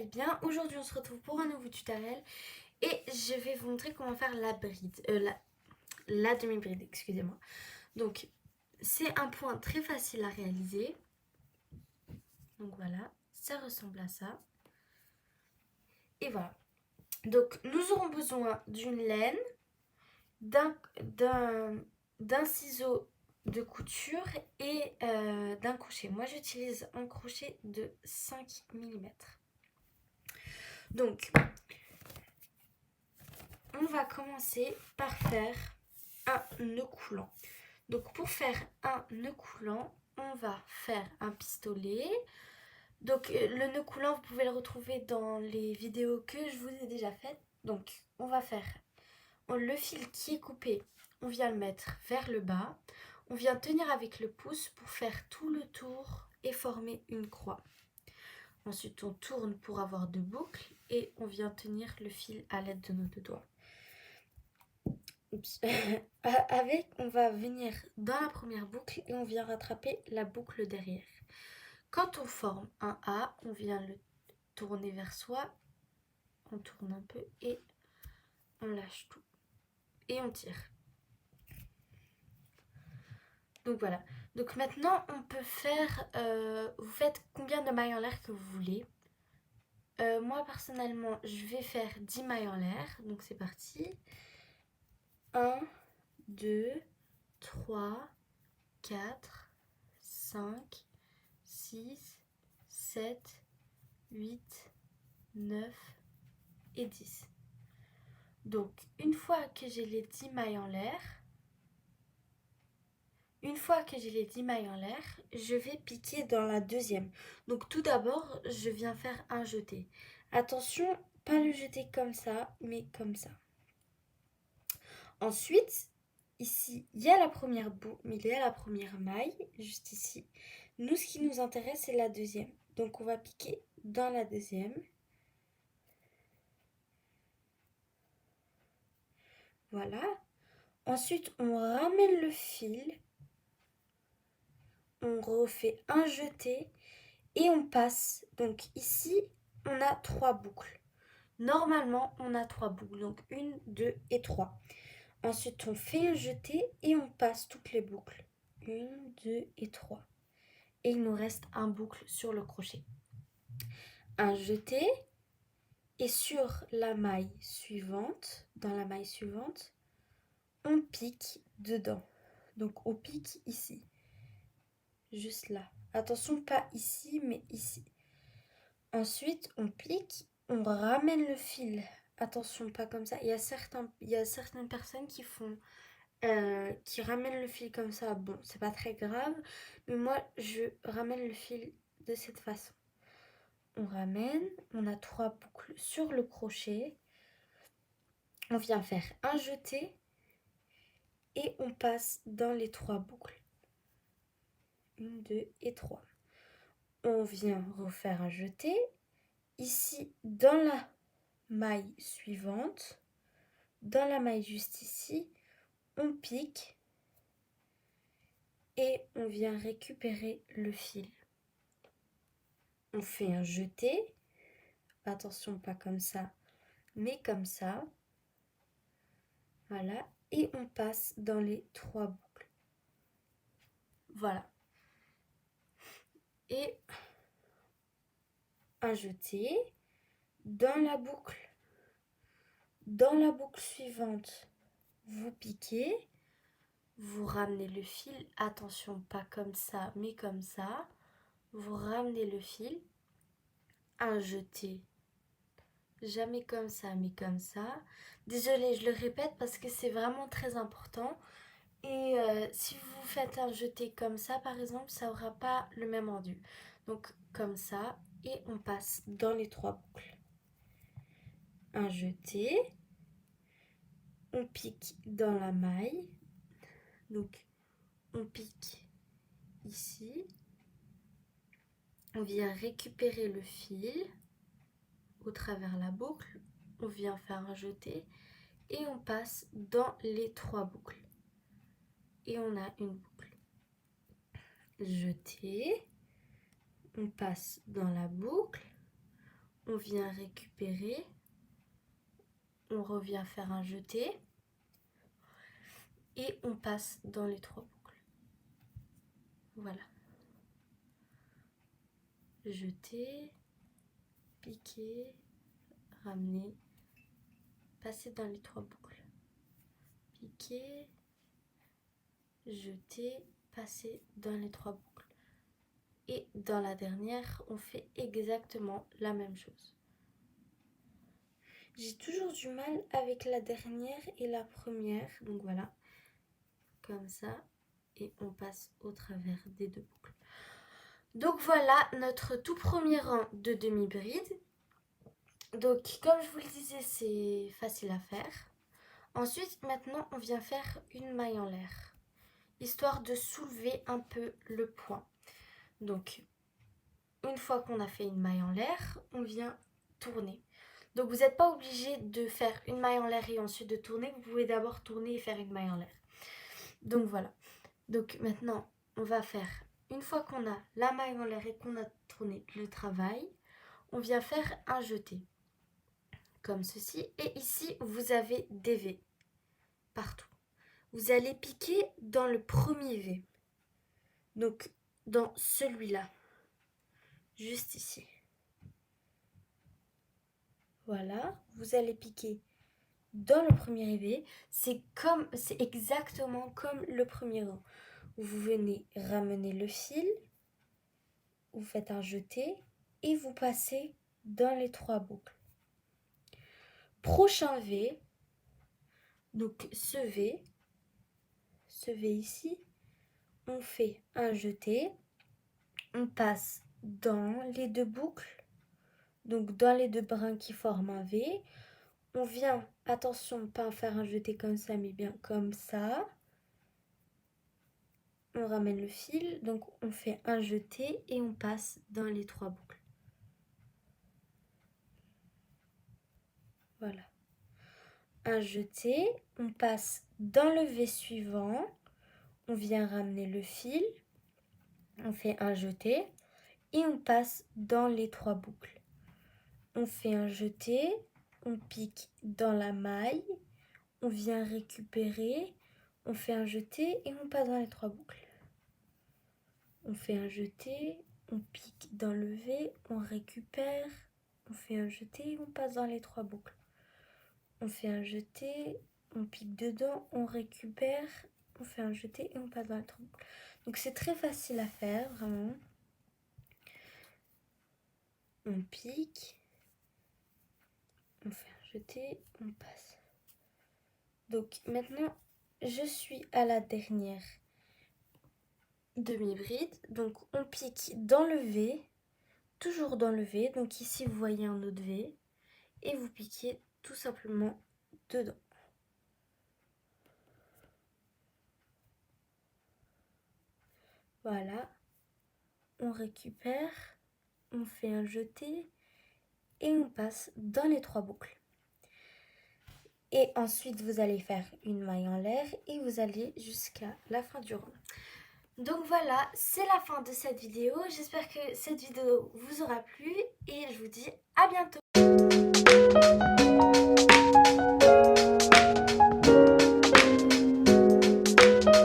allez bien. Aujourd'hui on se retrouve pour un nouveau tutoriel et je vais vous montrer comment faire la bride, la demi-bride, excusez-moi. Donc c'est un point très facile à réaliser. Donc voilà, ça ressemble à ça. Et voilà. Donc nous aurons besoin d'une laine, d'un ciseau de couture et d'un crochet. Moi j'utilise un crochet de 5 mm. Donc on va commencer par faire un nœud coulant. Donc pour faire un nœud coulant, on va faire un pistolet. Donc le nœud coulant, vous pouvez le retrouver dans les vidéos que je vous ai déjà faites. Donc on va faire le fil qui est coupé, on vient le mettre vers le bas. On vient tenir avec le pouce pour faire tout le tour et former une croix. Ensuite on tourne pour avoir deux boucles et on vient tenir le fil à l'aide de nos deux doigts. On va venir dans la première boucle et on vient rattraper la boucle derrière. Quand on forme un A, on vient le tourner vers soi, on tourne un peu et on lâche tout et on tire. Donc voilà. Donc maintenant on peut faire, vous faites combien de mailles en l'air que vous voulez. Moi personnellement je vais faire 10 mailles en l'air, donc c'est parti. 1, 2, 3, 4, 5, 6, 7, 8, 9 et 10. Donc, une fois que j'ai les 10 mailles en l'air, je vais piquer dans la deuxième. Donc, tout d'abord, je viens faire un jeté. Attention, pas le jeter comme ça, mais comme ça. Ensuite, ici, il y a la première maille, juste ici. Nous, ce qui nous intéresse, c'est la deuxième. Donc, on va piquer dans la deuxième. Voilà. Ensuite, on ramène le fil. On refait un jeté et on passe. Donc ici, on a 3 boucles. Normalement, on a 3 boucles. Donc 1, 2 et 3. Ensuite, on fait un jeté et on passe toutes les boucles. 1, 2 et 3. Et il nous reste un boucle sur le crochet. Un jeté. Et sur la maille suivante, on pique dedans. Donc on pique ici. Juste là. Attention, pas ici, mais ici. Ensuite, on pique, on ramène le fil. Attention, pas comme ça. Il y a certaines personnes qui ramènent le fil comme ça. Bon, c'est pas très grave, mais moi, je ramène le fil de cette façon. On ramène, on a 3 boucles sur le crochet. On vient faire un jeté et on passe dans les 3 boucles. 1, 2 et 3. On vient refaire un jeté. Ici, dans la maille suivante, dans la maille juste ici, on pique et on vient récupérer le fil. On fait un jeté, attention pas comme ça, mais comme ça. Voilà, et on passe dans les 3 boucles. Voilà. Et un jeté dans la boucle suivante, vous piquez, vous ramenez le fil, attention pas comme ça mais comme ça, vous ramenez le fil, un jeté, jamais comme ça mais comme ça. Désolée, je le répète parce que c'est vraiment très important. Et si vous faites un jeté comme ça par exemple, ça n'aura pas le même rendu. Donc comme ça, et on passe dans les 3 boucles. Un jeté, on pique dans la maille, donc on pique ici, on vient récupérer le fil au travers la boucle, on vient faire un jeté et on passe dans les 3 boucles. Et on a une boucle. Jeté, on passe dans la boucle, on vient récupérer, on revient faire un jeté et on passe dans les 3 boucles. Voilà. Jeter, piquer, ramener, passer dans les 3 boucles. Piquer, jeter, passer dans les 3 boucles. Et dans la dernière, on fait exactement la même chose. J'ai toujours du mal avec la dernière et la première. Donc voilà, comme ça. Et on passe au travers des 2 boucles. Donc voilà notre tout premier rang de demi-bride. Donc comme je vous le disais, c'est facile à faire. Ensuite, maintenant, on vient faire une maille en l'air, histoire de soulever un peu le point. Donc, une fois qu'on a fait une maille en l'air, on vient tourner. Donc, vous n'êtes pas obligé de faire une maille en l'air et ensuite de tourner. Vous pouvez d'abord tourner et faire une maille en l'air. Donc, voilà. Donc, maintenant, on va faire, une fois qu'on a la maille en l'air et qu'on a tourné le travail, on vient faire un jeté. Comme ceci. Et ici, vous avez des V partout. Vous allez piquer dans le premier V. Donc, dans celui-là. Juste ici. Voilà. Vous allez piquer dans le premier V. C'est exactement comme le premier rang. Vous venez ramener le fil. Vous faites un jeté. Et vous passez dans les 3 boucles. Prochain V. Donc, ce V ici, on fait un jeté, on passe dans les 2 boucles, donc dans les 2 brins qui forment un V, on vient, attention, pas faire un jeté comme ça, mais bien comme ça, on ramène le fil, donc on fait un jeté et on passe dans les 3 boucles. Voilà. Un jeté, on passe dans le V suivant, on vient ramener le fil, on fait un jeté et on passe dans les 3 boucles. On fait un jeté, on pique dans la maille, on vient récupérer, on fait un jeté et on passe dans les 3 boucles. On fait un jeté, on pique dans le V, on récupère, on fait un jeté et on passe dans les 3 boucles. On fait un jeté, on pique dedans, on récupère, on fait un jeté et on passe dans les 3 boucles. Donc c'est très facile à faire, vraiment. On pique, on fait un jeté, on passe. Donc maintenant, je suis à la dernière demi-bride. Donc on pique dans le V, toujours dans le V. Donc ici, vous voyez un autre V. Et vous piquez tout simplement dedans. Voilà. On récupère, on fait un jeté et on passe dans les 3 boucles. Et ensuite, vous allez faire une maille en l'air et vous allez jusqu'à la fin du rang. Donc voilà, c'est la fin de cette vidéo. J'espère que cette vidéo vous aura plu et je vous dis à bientôt.